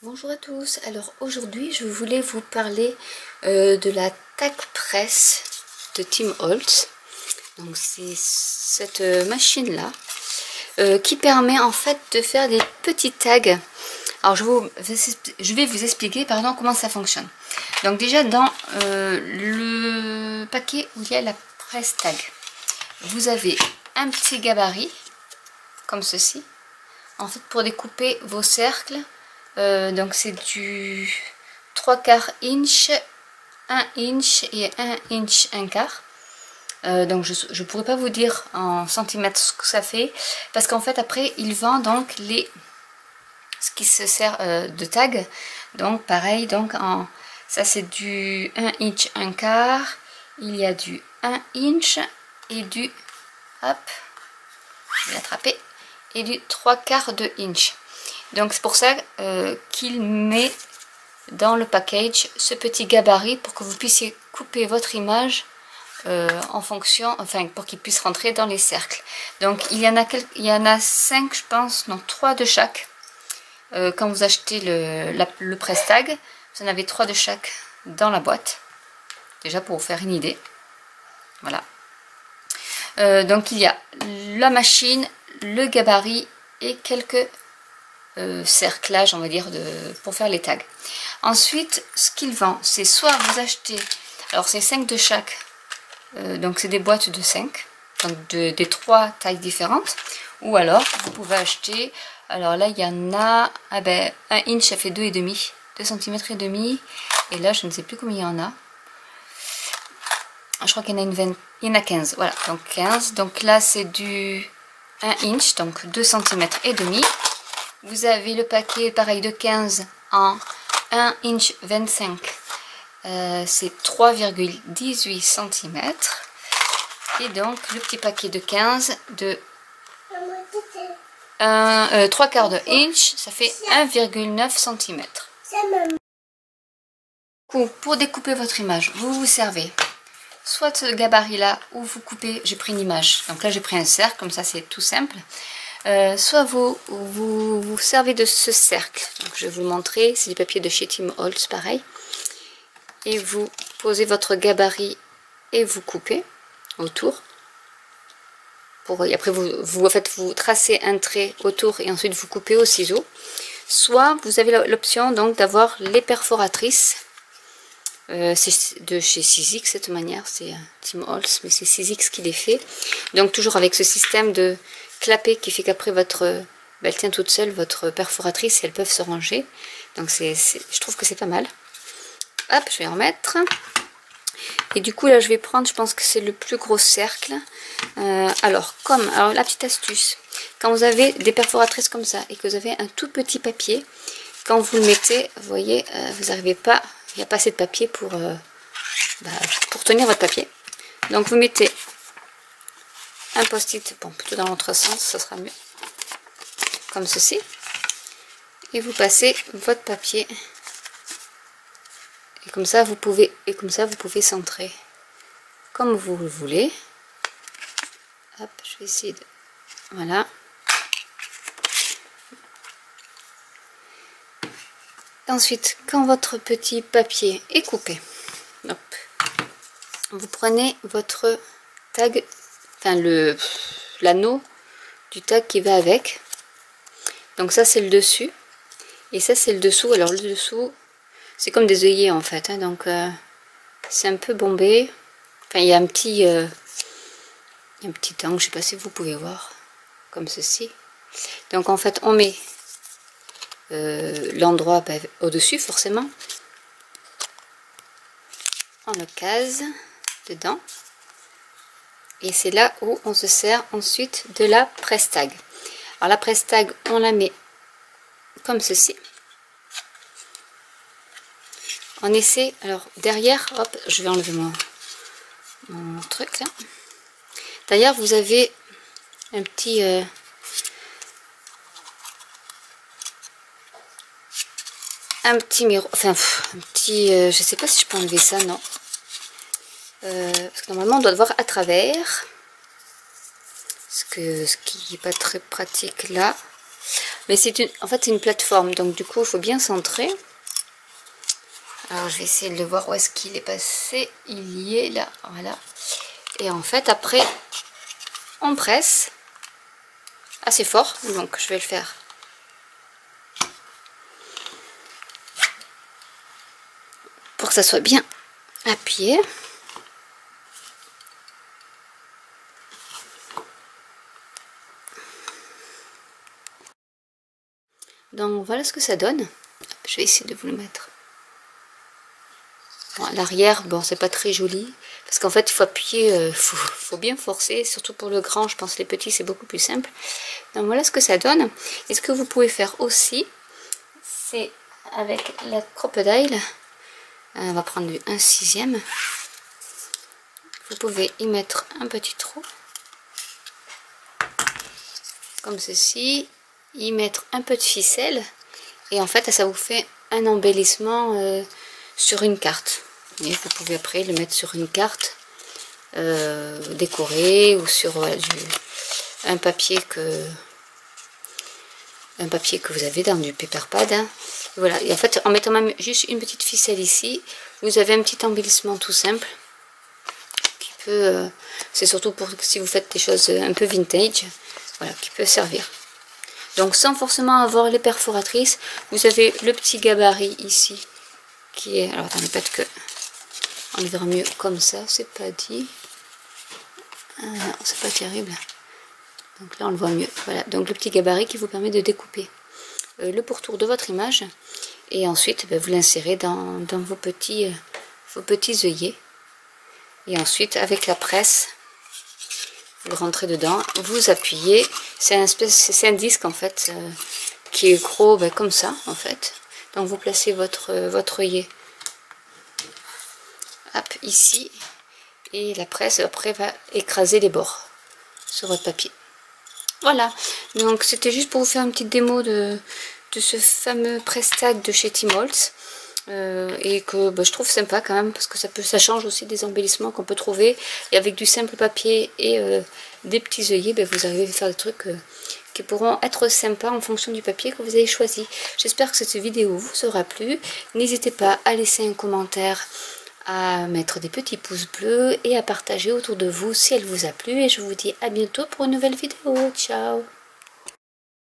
Bonjour à tous, alors aujourd'hui je voulais vous parler de la Tag Press de Tim Holtz. Donc c'est cette machine là qui permet en fait de faire des petits tags. Alors je vais vous expliquer comment ça fonctionne. Donc déjà dans le paquet où il y a la presse tag, vous avez un petit gabarit comme ceci en fait pour découper vos cercles. Donc c'est du 3/4 inch, 1 inch et 1 inch 1/4. Donc je ne pourrais pas vous dire en centimètres ce que ça fait, parce qu'en fait après il vend donc ce qui se sert de tag. Donc pareil, donc ça c'est du 1 inch 1/4, il y a du 1 inch et du, hop, je vais l'attraper, et du 3/4 de inch. Donc c'est pour ça qu'il met dans le package ce petit gabarit pour que vous puissiez couper votre image en fonction, enfin pour qu'il puisse rentrer dans les cercles. Donc il y en a 5 je pense, non 3 de chaque. Quand vous achetez le press tag, vous en avez 3 de chaque dans la boîte. Déjà pour vous faire une idée. Voilà. Donc il y a la machine, le gabarit et quelques cerclage on va dire pour faire les tags. Ensuite ce qu'il vend, c'est soit vous achetez, alors c'est 5 de chaque, donc c'est des boîtes de 5, donc des 3 tailles différentes, ou alors vous pouvez acheter, alors là il y en a 1 inch, ça fait 2,5 cm et demi, et là je ne sais plus combien il y en a, je crois qu'il y en a il y en a 15, voilà, donc 15, donc là c'est du 1 inch, donc 2 cm et demi. Vous avez le paquet pareil de 15 en 1 inch 25, c'est 3,18 cm. Et donc le petit paquet de 15 de 3/4 de inch, ça fait 1,9 cm. Pour découper votre image, vous servez soit ce gabarit là, ou vous coupez, j'ai pris une image, donc là j'ai pris un cercle, comme ça c'est tout simple. Soit vous servez de ce cercle, donc je vais vous le montrer, c'est du papier de chez Tim Holtz pareil, et vous posez votre gabarit et vous coupez autour, et après vous tracez un trait autour et ensuite vous coupez au ciseau. Soit vous avez l'option donc d'avoir les perforatrices, c'est de chez Sizzix, cette manière, c'est Tim Holtz, mais c'est Sizzix qui les fait, donc toujours avec ce système de clapet qui fait qu'après elle tient toute seule, votre perforatrice, et elles peuvent se ranger. Donc je trouve que c'est pas mal. Hop, je vais en remettre. Et du coup là je vais prendre, je pense que c'est le plus gros cercle. Alors la petite astuce, quand vous avez des perforatrices comme ça et que vous avez un tout petit papier, quand vous le mettez, vous voyez, vous n'arrivez pas, il n'y a pas assez de papier pour tenir votre papier. Donc vous mettez un post-it, bon plutôt dans l'autre sens, ça sera mieux, comme ceci, et vous passez votre papier, et comme ça vous pouvez centrer comme vous le voulez. Hop, je vais essayer de, voilà. Ensuite, quand votre petit papier est coupé, hop, vous prenez votre tag, enfin l'anneau du tag qui va avec. Donc ça c'est le dessus et ça c'est le dessous. Alors le dessous c'est comme des œillets en fait, hein, donc c'est un peu bombé. Enfin il y a un petit angle, je sais pas si vous pouvez voir, comme ceci. Donc en fait on met l'endroit au dessus forcément, on le case dedans. Et c'est là où on se sert ensuite de la presse tag. Alors la presse tag, on la met comme ceci. On essaie, alors derrière, hop, je vais enlever mon truc là. Derrière, vous avez un petit miroir, enfin un petit, je sais pas si je peux enlever ça, non. Parce que normalement on doit voir à travers, ce qui n'est pas très pratique là. Mais en fait c'est une plateforme, donc du coup il faut bien centrer. Alors je vais essayer de voir où est-ce qu'il est passé. Il y est là, voilà. Et en fait après on presse assez fort, donc je vais le faire pour que ça soit bien appuyé. Donc voilà ce que ça donne. Je vais essayer de vous le mettre. Bon, l'arrière, bon, c'est pas très joli. Parce qu'en fait, il faut appuyer, faut bien forcer. Surtout pour le grand, je pense les petits, c'est beaucoup plus simple. Donc voilà ce que ça donne. Et ce que vous pouvez faire aussi, c'est avec la crocodile. On va prendre du 1/6. Vous pouvez y mettre un petit trou. Comme ceci. Y mettre un peu de ficelle. Et en fait, ça vous fait un embellissement sur une carte. Et vous pouvez après le mettre sur une carte décorée ou sur un papier que vous avez dans du paper pad. Hein. Voilà. Et en fait, en mettant même juste une petite ficelle ici, vous avez un petit embellissement tout simple qui peut. C'est surtout pour si vous faites des choses un peu vintage, voilà, qui peut servir. Donc sans forcément avoir les perforatrices, vous avez le petit gabarit ici qui est. Alors attendez, peut-être que on le verra mieux comme ça, c'est pas dit. Ah non, c'est pas terrible. Donc là on le voit mieux. Voilà, donc le petit gabarit qui vous permet de découper le pourtour de votre image. Et ensuite vous l'insérez dans vos petits œillets. Et ensuite avec la presse, vous le rentrez dedans, vous appuyez. C'est un disque en fait qui est gros comme ça en fait. Donc vous placez votre œillet ici et la presse après va écraser les bords sur votre papier. Voilà, donc c'était juste pour vous faire une petite démo de ce fameux press-tag de chez Tim Holtz. Et que je trouve sympa quand même parce que ça change aussi des embellissements qu'on peut trouver, et avec du simple papier et des petits œillets vous arrivez à faire des trucs qui pourront être sympas en fonction du papier que vous avez choisi. J'espère que cette vidéo vous aura plu. N'hésitez pas à laisser un commentaire, à mettre des petits pouces bleus et à partager autour de vous si elle vous a plu, et je vous dis à bientôt pour une nouvelle vidéo. Ciao!